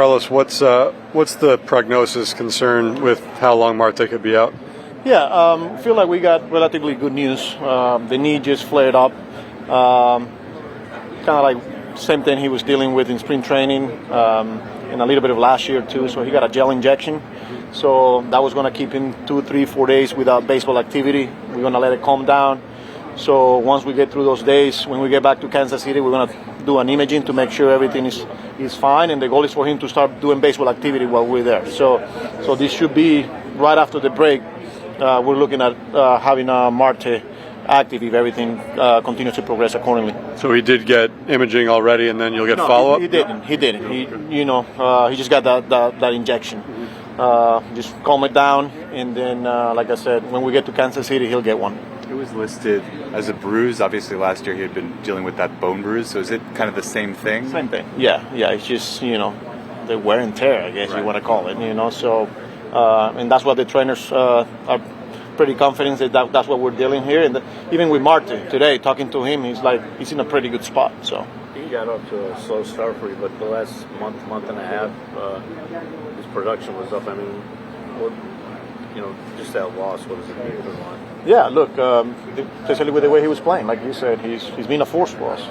Carlos, what's the prognosis concern with how long Marte could be out? Yeah, I feel like we got relatively good news. The knee just flared up. Kind of like same thing he was dealing with in spring training and a little bit of last year too. So he got a gel injection. So that was going to keep him 2, 3, 4 days without baseball activity. We're going to let it calm down. So once we get through those days, when we get back to Kansas City, we're going to do an imaging to make sure everything is fine. And the goal is for him to start doing baseball activity while we're there. So this should be right after the break. We're looking at having Marte active if everything continues to progress accordingly. So he did get imaging already, and then you'll get follow-up? He didn't. He just got that injection. Just calm it down, and then, like I said, when we get to Kansas City, he'll get one. It was listed as a bruise. Obviously, last year he had been dealing with that bone bruise. So is it kind of the same thing? Same thing. Yeah. It's just, the wear and tear, I guess you want to call it, So, and that's what the trainers are pretty confident that's what we're dealing here. And even with Marte today, talking to him, he's in a pretty good spot. So he got off to a slow start for you, but the last month and a half, his production was up. I mean, just that loss, what does it mean for the line? Yeah, look, especially with the way he was playing, like you said, he's been a force for us.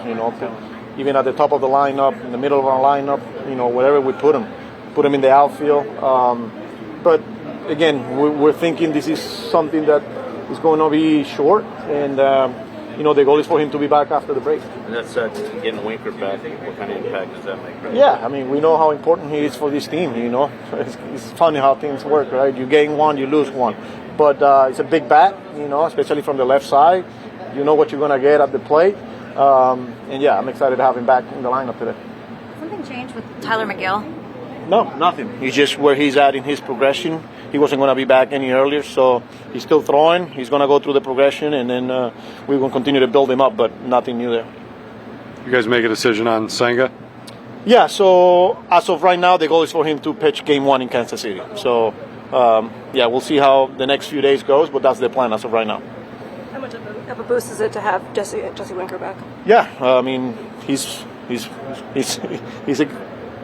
Even at the top of the lineup, in the middle of our lineup, wherever we put him in the outfield. But again, we're thinking this is something that is going to be short, and the goal is for him to be back after the break. And that's getting Winker back. What kind of impact does that make? Right? Yeah, I mean, we know how important he is for this team. It's funny how things work, right? You gain one, you lose one, but it's a big bat, especially from the left side. You know what you're going to get at the plate, and yeah, I'm excited to have him back in the lineup today. Something changed with Tyler McGill? No, nothing. He's just where he's at in his progression. He wasn't going to be back any earlier, so he's still throwing. He's going to go through the progression, and then we're going to continue to build him up, but nothing new there. You guys make a decision on Senga? Yeah, so as of right now, the goal is for him to pitch Game 1 in Kansas City. So, we'll see how the next few days goes, but that's the plan as of right now. How much of a boost is it to have Jesse Winker back? Yeah, I mean, he's a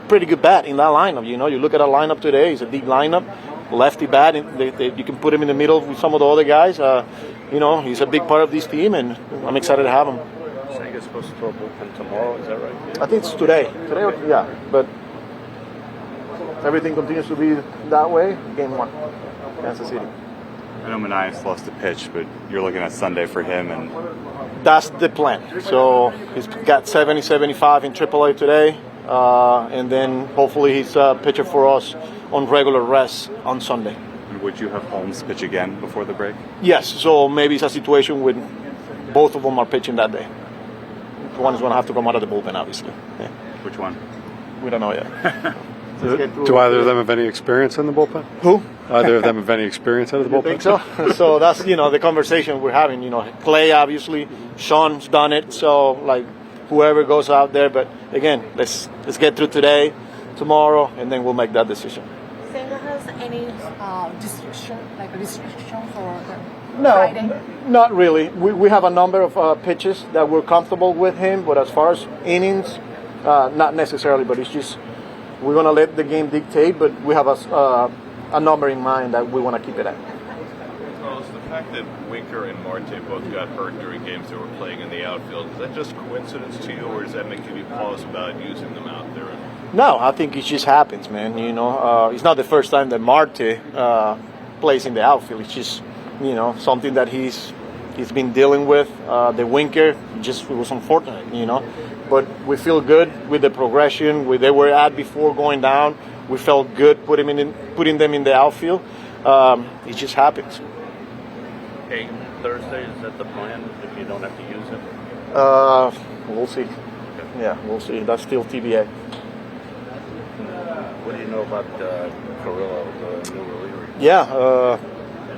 pretty good bat in that lineup. You look at our lineup today; it's a deep lineup, lefty bat. You can put him in the middle with some of the other guys. He's a big part of this team, and I'm excited to have him. Senga's supposed to throw bullpen tomorrow. Is that right? I think it's today. Yeah, but everything continues to be that way. Game 1, Kansas City. I know Manaea's lost a pitch, but you're looking at Sunday for him, and that's the plan. So he's got 70, 75 in AAA today. And then hopefully he's a pitcher for us on regular rest on Sunday. And would you have Holmes pitch again before the break? Yes, so maybe it's a situation with both of them are pitching that day. One is going to have to come out of the bullpen, obviously. Yeah. Which one? We don't know yet. Do either of them have any experience in the bullpen? Who? Either of them have any experience out of the bullpen? Think so? So that's, the conversation we're having. Clay, obviously. Sean's done it, so, whoever goes out there, but again, let's get through today, tomorrow, and then we'll make that decision. Senga has any restriction for No, Friday? Not really. We have a number of pitches that we're comfortable with him, but as far as innings, not necessarily. But it's just we're gonna let the game dictate, but we have a number in mind that we want to keep it at. Carlos, the fact that Winker and Marte both got hurt during games they were playing in the outfield, is that just coincidence to you, or does that make you pause about using them out there? No, I think it just happens, man. It's not the first time that Marte plays in the outfield. It's just, something that he's been dealing with. The Winker, it was unfortunate, But we feel good with the progression, where they were at before going down. We felt good putting them in the outfield. It just happens. Hey, Thursday, is that the plan if you don't have to use it? We'll see. Yeah, we'll see. That's still TBA. What do you know about Carill, the new reliever? Yeah,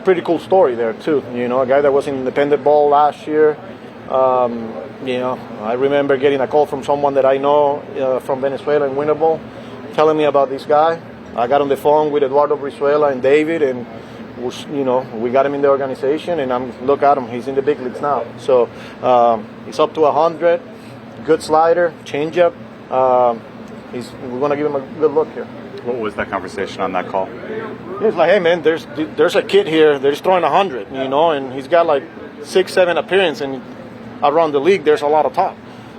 pretty cool story there too. A guy that was in independent ball last year. I remember getting a call from someone that I know from Venezuela in winter ball, telling me about this guy. I got on the phone with Eduardo Brizuela and David, and we got him in the organization, and look at him, he's in the big leagues now. So he's up to 100, good slider, changeup, we're going to give him a good look here. What was that conversation on that call? He's like, hey man, there's a kid here that is throwing 100, and he's got like 6-7 appearances, and around the league there's a lot of talk.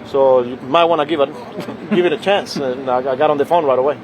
So you might want to give it a chance. And I got on the phone right away.